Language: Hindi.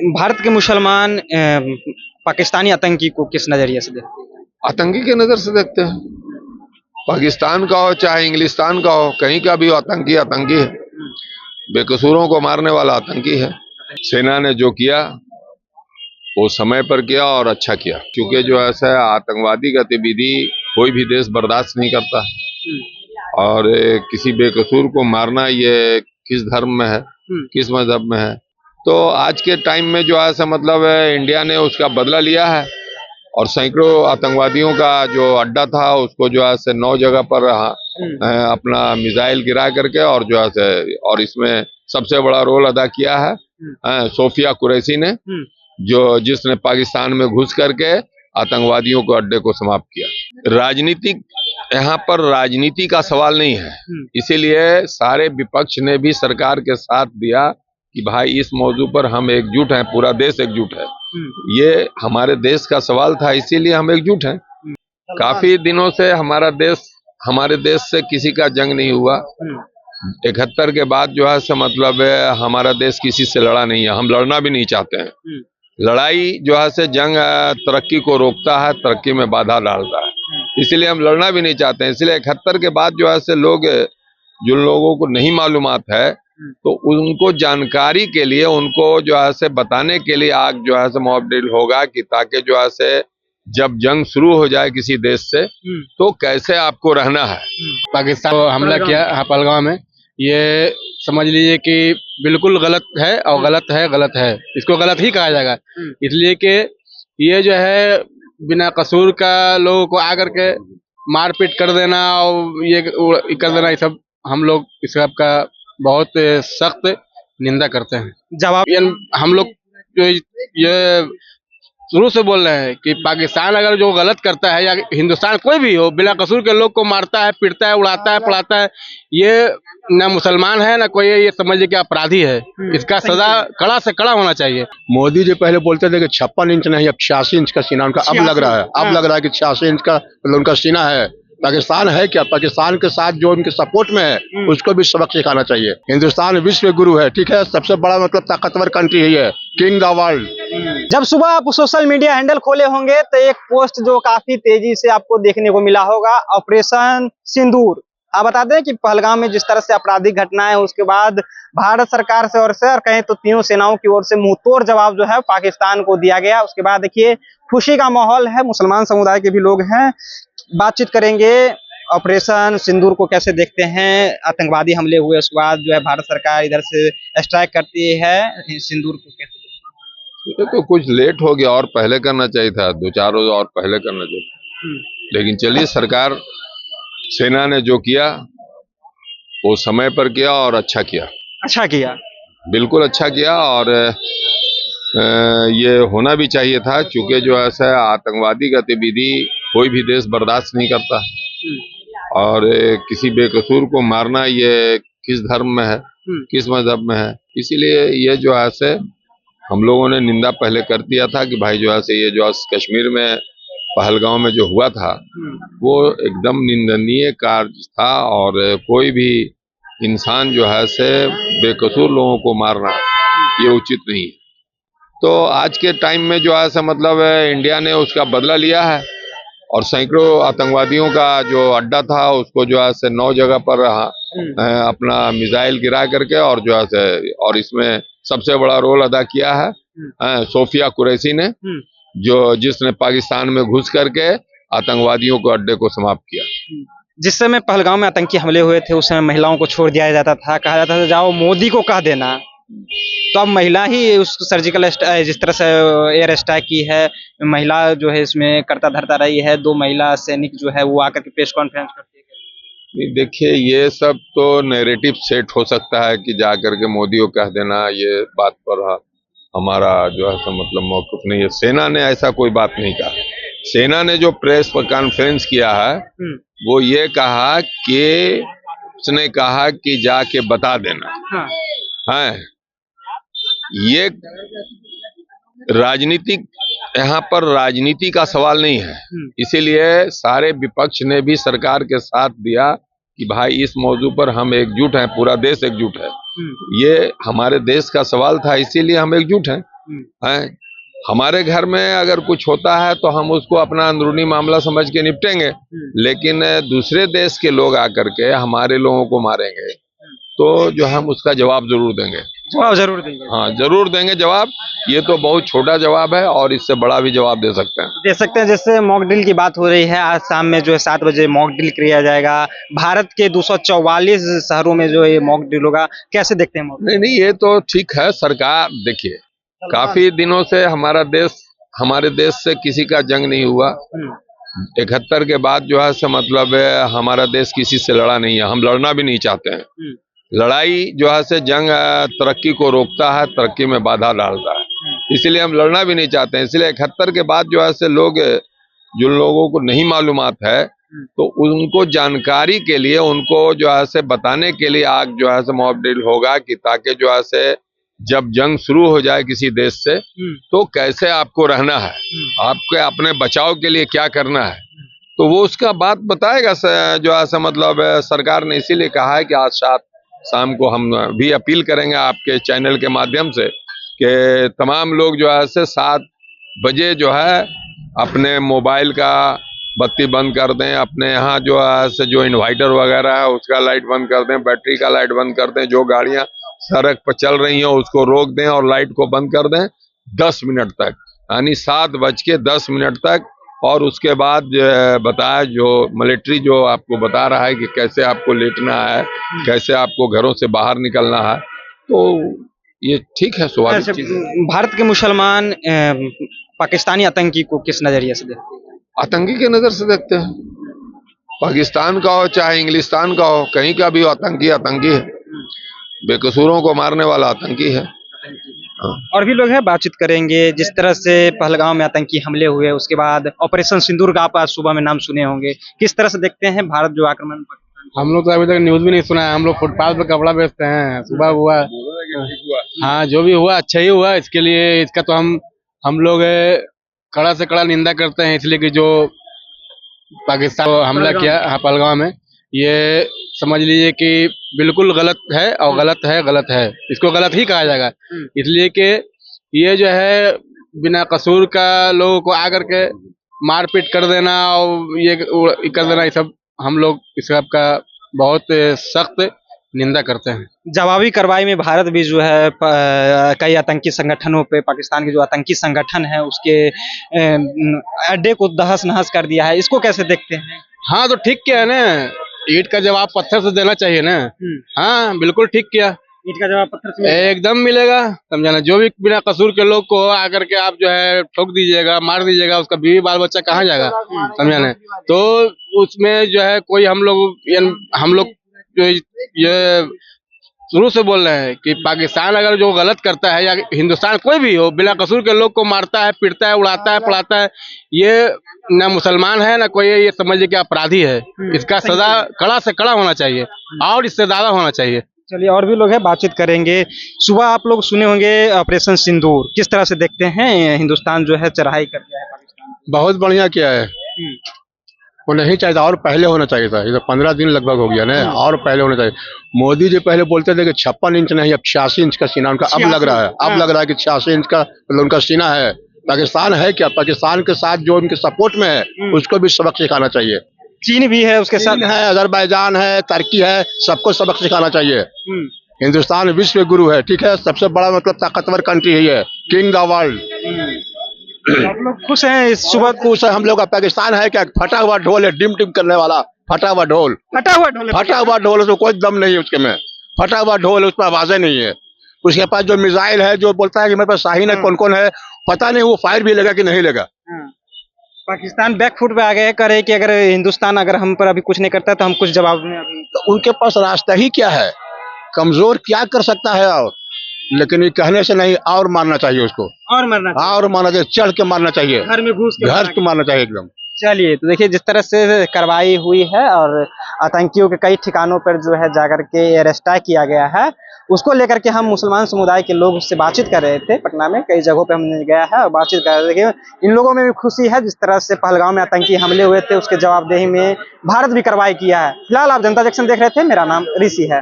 भारत के मुसलमान पाकिस्तानी आतंकी को किस नजरिए से देखते हैं? आतंकी के नजर से देखते हैं। पाकिस्तान का हो चाहे इंग्लिस्तान का हो, कहीं का भी हो, आतंकी आतंकी है। बेकसूरों को मारने वाला आतंकी है। सेना ने जो किया वो समय पर किया और अच्छा किया, क्योंकि जो ऐसा आतंकवादी गतिविधि कोई भी देश बर्दाश्त नहीं करता। और किसी बेकसूर को मारना ये किस धर्म में है, किस मजहब में है। तो आज के टाइम में जो है मतलब इंडिया ने उसका बदला लिया है और सैकड़ों आतंकवादियों का जो अड्डा था उसको जो है 9 जगह पर अपना मिसाइल गिरा करके और जो है और इसमें सबसे बड़ा रोल अदा किया है सोफिया कुरैशी ने, जो जिसने पाकिस्तान में घुस करके आतंकवादियों को अड्डे को समाप्त किया। राजनीतिक यहाँ पर राजनीति का सवाल नहीं है, इसीलिए सारे विपक्ष ने भी सरकार के साथ दिया कि भाई इस मौजू पर हम एकजुट हैं, पूरा देश एकजुट है। ये हमारे देश का सवाल था, इसीलिए हम एकजुट हैं। काफी दिनों से हमारे देश से किसी का जंग नहीं हुआ। 71 के बाद जो है मतलब हमारा देश किसी से लड़ा नहीं है, हम लड़ना भी नहीं चाहते हैं। लड़ाई जो है जंग तरक्की को रोकता है, तरक्की में बाधा डालता है, इसलिए हम लड़ना भी नहीं चाहते हैं। इसलिए 71 के बाद जो है लोग, जो लोगों को नहीं मालूमात है तो उनको जानकारी के लिए, उनको जो है बताने के लिए आज जो है मॉक ड्रिल होगा कि ताकि जो है जब जंग शुरू हो जाए किसी देश से तो कैसे आपको रहना है। पाकिस्तान को हमला किया पहलगाम में, ये समझ लीजिए कि बिल्कुल गलत है और गलत है, इसको गलत ही कहा जाएगा। इसलिए कि ये जो है बिना कसूर का लोगों को आकर के मारपीट कर देना और ये कर देना, ये सब हम लोग इस सब का बहुत सख्त निंदा करते हैं। जवाब हम लोग जो ये शुरू से बोल रहे हैं कि पाकिस्तान अगर जो गलत करता है या हिंदुस्तान कोई भी हो, बिना कसूर के लोग को मारता है, पीटता है, उड़ाता है, पड़ाता है, ये ना मुसलमान है ना कोई, ये समझिए कि अपराधी है। इसका सजा कड़ा से कड़ा होना चाहिए। मोदी जी पहले बोलते थे कि 56 इंच नहीं, अब 86 इंच का सीना उनका अब लग रहा है। अब लग रहा है कि 86 इंच का उनका सीना है। पाकिस्तान है क्या? पाकिस्तान के साथ जो उनके सपोर्ट में है उसको भी सबक सिखाना चाहिए। हिंदुस्तान विश्व गुरु है, ठीक है, सबसे बड़ा मतलब ताकतवर कंट्री है, किंग द वर्ल्ड। जब सुबह आप सोशल मीडिया हैंडल खोले होंगे तो एक पोस्ट जो काफी तेजी से आपको देखने को मिला होगा, ऑपरेशन सिंदूर। आप बता दें कि पहलगाम में जिस तरह से आपराधिक घटनाएं, उसके बाद भारत सरकार से और कहें तो तीनों सेनाओं की ओर से मुंहतोड़ जवाब जो है पाकिस्तान को दिया गया। उसके बाद देखिए खुशी का माहौल है, मुसलमान समुदाय के भी लोग हैं। बातचीत करेंगे, ऑपरेशन सिंदूर को कैसे देखते हैं, आतंकवादी हमले हुए उसके बाद जो है भारत सरकार इधर से स्ट्राइक करती है, सिंदूर को कैसे देखते हैं? तो कुछ लेट हो गया और पहले करना चाहिए था, 2-4 रोज और पहले करना चाहिए था। लेकिन चलिए, सरकार सेना ने जो किया वो समय पर किया और अच्छा किया। अच्छा किया, बिल्कुल अच्छा किया। और ये होना भी चाहिए था, क्योंकि जो ऐसा आतंकवादी गतिविधि कोई भी देश बर्दाश्त नहीं करता। और किसी बेकसूर को मारना ये किस धर्म में है, किस मजहब में है। इसीलिए ये जो है हम लोगों ने निंदा पहले कर दिया था कि भाई जो है ये जो कश्मीर में पहलगाम में जो हुआ था वो एकदम निंदनीय कार्य था और कोई भी इंसान जो है बेकसूर लोगों को मारना ये उचित नहीं है। तो आज के टाइम में जो है मतलब इंडिया ने उसका बदला लिया है और सैकड़ों आतंकवादियों का जो अड्डा था उसको जो है 9 जगह पर अपना मिसाइल गिरा करके और जो है और इसमें सबसे बड़ा रोल अदा किया है सोफिया कुरैशी ने, जो जिसने पाकिस्तान में घुस करके आतंकवादियों को अड्डे को समाप्त किया। जिस समय पहलगाम में आतंकी हमले हुए थे उस समय महिलाओं को छोड़ दिया जाता था, कहा जाता था जाओ मोदी को कह देना। तो अब महिला ही उस सर्जिकल जिस तरह से एयर स्ट्राइक की है, महिला जो है इसमें करता धरता रही है। 2 महिला सैनिक जो है वो आकर के प्रेस कॉन्फ्रेंस करती है। देखिए, ये सब तो नैरेटिव सेट हो सकता है कि जाकर के मोदी को कह देना, ये बात पर हमारा जो है मतलब मौक़िफ़ नहीं है। सेना ने ऐसा कोई बात नहीं कहा। सेना ने जो प्रेस कॉन्फ्रेंस किया है वो ये कहा कि उसने कहा कि जाके बता देना है। ये राजनीतिक, यहाँ पर राजनीति का सवाल नहीं है, इसीलिए सारे विपक्ष ने भी सरकार के साथ दिया कि भाई इस मौजू पर हम एकजुट हैं, पूरा देश एकजुट है। ये हमारे देश का सवाल था, इसीलिए हम एकजुट हैं। हैं। हमारे घर में अगर कुछ होता है तो हम उसको अपना अंदरूनी मामला समझ के निपटेंगे, लेकिन दूसरे देश के लोग आकर के हमारे लोगों को मारेंगे तो जो हम उसका जवाब जरूर देंगे। जवाब जरूर देंगे। हाँ, जरूर देंगे जवाब। ये तो बहुत छोटा जवाब है और इससे बड़ा भी जवाब दे सकते हैं। दे सकते हैं। जैसे मॉक ड्रिल की बात हो रही है, आज शाम में जो है 7 बजे मॉक ड्रिल किया जाएगा। भारत के 244 शहरों में जो ये मॉक ड्रिल होगा, कैसे देखते हैं मॉक? नहीं नहीं, ये तो ठीक है। सरकार देखिए, काफी दिनों से हमारे देश से किसी का जंग नहीं हुआ। 71 के बाद जो है मतलब हमारा देश किसी से लड़ा नहीं है, हम लड़ना भी नहीं चाहते हैं। लड़ाई जो है से जंग तरक्की को रोकता है, तरक्की में बाधा डालता है, इसलिए हम लड़ना भी नहीं चाहते हैं। इसलिए 71 के बाद जो है से जो लोगों को नहीं मालूमात है तो उनको जानकारी के लिए, उनको जो है से बताने के लिए आज जो है से मॉक ड्रिल होगा कि ताकि जो है से जब जंग शुरू हो जाए किसी देश से तो कैसे आपको रहना है, आपके अपने बचाव के लिए क्या करना है, तो वो उसका बात बताएगा जो है मतलब सरकार ने इसीलिए कहा है कि आज शाम को हम भी अपील करेंगे आपके चैनल के माध्यम से कि तमाम लोग जो है से 7 बजे जो है अपने मोबाइल का बत्ती बंद कर दें, अपने यहाँ जो है से जो इन्वर्टर वगैरह है उसका लाइट बंद कर दें, बैटरी का लाइट बंद कर दें, जो गाड़ियां सड़क पर चल रही हैं उसको रोक दें और लाइट को बंद कर दें 10 मिनट तक, यानी 7:10 तक। और उसके बाद बताया जो मिलिट्री जो आपको बता रहा है कि कैसे आपको लेटना है, कैसे आपको घरों से बाहर निकलना है, तो ये ठीक है, स्वाभाविक चीज है। भारत के मुसलमान पाकिस्तानी आतंकी को किस नजरिए से देखते हैं? आतंकी के नजर से देखते हैं। पाकिस्तान का हो चाहे इंग्लिस्तान का हो, कहीं का भी आतंकी आतंकी है, बेकसूरों को मारने वाला आतंकी है। हाँ। और भी लोग हैं, बातचीत करेंगे। जिस तरह से पहलगाम में आतंकी हमले हुए, उसके बाद ऑपरेशन सिंदूर का आप आज सुबह में नाम सुने होंगे, किस तरह से देखते हैं भारत जो आक्रमण? हम लोग तो अभी तक न्यूज भी नहीं सुना है। हम लोग फुटपाथ पे कपड़ा बेचते हैं। सुबह हुआ, हाँ जो भी हुआ अच्छा ही हुआ। इसके लिए इसका तो हम लोग कड़ा से कड़ा निंदा करते हैं, इसलिए कि जो पाकिस्तान हमला किया पहलगाम में, ये समझ लीजिए कि बिल्कुल गलत है और गलत है, इसको गलत ही कहा जाएगा। इसलिए कि ये जो है बिना कसूर का लोगों को आकर के मारपीट कर देना और ये कर देना, ये सब हम लोग इस सब का बहुत सख्त निंदा करते हैं। जवाबी कार्रवाई में भारत भी जो है कई आतंकी संगठनों पे, पाकिस्तान के जो आतंकी संगठन है उसके अड्डे को तहस नहस कर दिया है, इसको कैसे देखते हैं? हाँ तो ठीक किया है ना, ईंट का जवाब पत्थर से देना चाहिए ना। हाँ बिल्कुल ठीक किया, ईंट का जवाब पत्थर से एकदम मिलेगा, समझाना। जो भी बिना कसूर के लोग को आकर के आप जो है ठोक दीजिएगा, मार दीजिएगा, उसका बीवी बाल बच्चा कहाँ जाएगा, समझाना। तो उसमें जो है कोई हम लोग जो ये शुरू से बोल रहे हैं कि पाकिस्तान अगर जो गलत करता है या हिंदुस्तान कोई भी हो, बिना कसूर के लोग को मारता है, पीटता है, उड़ाता है, पड़ाता है, ये ना मुसलमान है ना कोई, ये समझिए कि अपराधी है। इसका सजा कड़ा से कड़ा होना चाहिए और इससे ज्यादा होना चाहिए। चलिए, और भी लोग हैं, बातचीत करेंगे। सुबह आप लोग सुने होंगे ऑपरेशन सिंदूर, किस तरह से देखते हैं? हिंदुस्तान जो है चढ़ाई कर दिया है पाकिस्तान। बहुत बढ़िया किया है, वो नहीं चाहिए था, और पहले होना चाहिए था। ये तो 15 दिन लगभग हो गया ना, और पहले होना चाहिए। मोदी जी पहले बोलते थे कि 56 इंच नहीं, अब 86 इंच का सीना उनका अब लग रहा है। अब लग रहा है कि 86 इंच का मतलब उनका सीना है। पाकिस्तान है क्या? पाकिस्तान के साथ जो उनके सपोर्ट में है उसको भी सबक सिखाना चाहिए। चीन भी है उसके साथ, है, अजरबैजान है, तुर्की है, सबको सबक सिखाना चाहिए। हिंदुस्तान विश्व गुरु है, ठीक है, सबसे बड़ा मतलब ताकतवर कंट्री है, किंग द वर्ल्ड। आप लोग खुश हैं इस सुबह? खुश है हम लोग। पाकिस्तान है क्या? फटा हुआ ढोल है, डिम डिम करने वाला फटा हुआ ढोल। फटा हुआ ढोल, उसमें कोई दम नहीं है उसके में। फटा हुआ ढोल, उसमें आवाजें नहीं है। उसके पास जो मिसाइल है, जो बोलता है कि मेरे पास शाहीन है, कौन कौन है पता नहीं, वो फायर भी लेगा कि नहीं लेगा। पाकिस्तान बैकफुट पे आ गए, करे कि अगर हिंदुस्तान अगर हम पर अभी कुछ नहीं करता तो हम कुछ जवाब में अभी। तो उनके पास रास्ता ही क्या है? कमजोर क्या कर सकता है? और लेकिन ये कहने से नहीं, और मारना चाहिए उसको, और मारना चाहिए, चढ़ के मारना चाहिए, घर में घुस के मारना चाहिए एकदम। चलिए, तो देखिए जिस तरह से कार्रवाई हुई है और आतंकियों के कई ठिकानों पर जो है जाकर के अरेस्ट किया गया है, उसको लेकर के हम मुसलमान समुदाय के लोग से बातचीत कर रहे थे। पटना में कई जगहों पे हमने गया है और बातचीत कर रहे थे। इन लोगों में भी खुशी है, जिस तरह से पहलगाम में आतंकी हमले हुए थे उसके जवाबदेही में भारत भी कार्रवाई किया है। फिलहाल आप जनता जंक्शन देख रहे थे, मेरा नाम ऋषि है।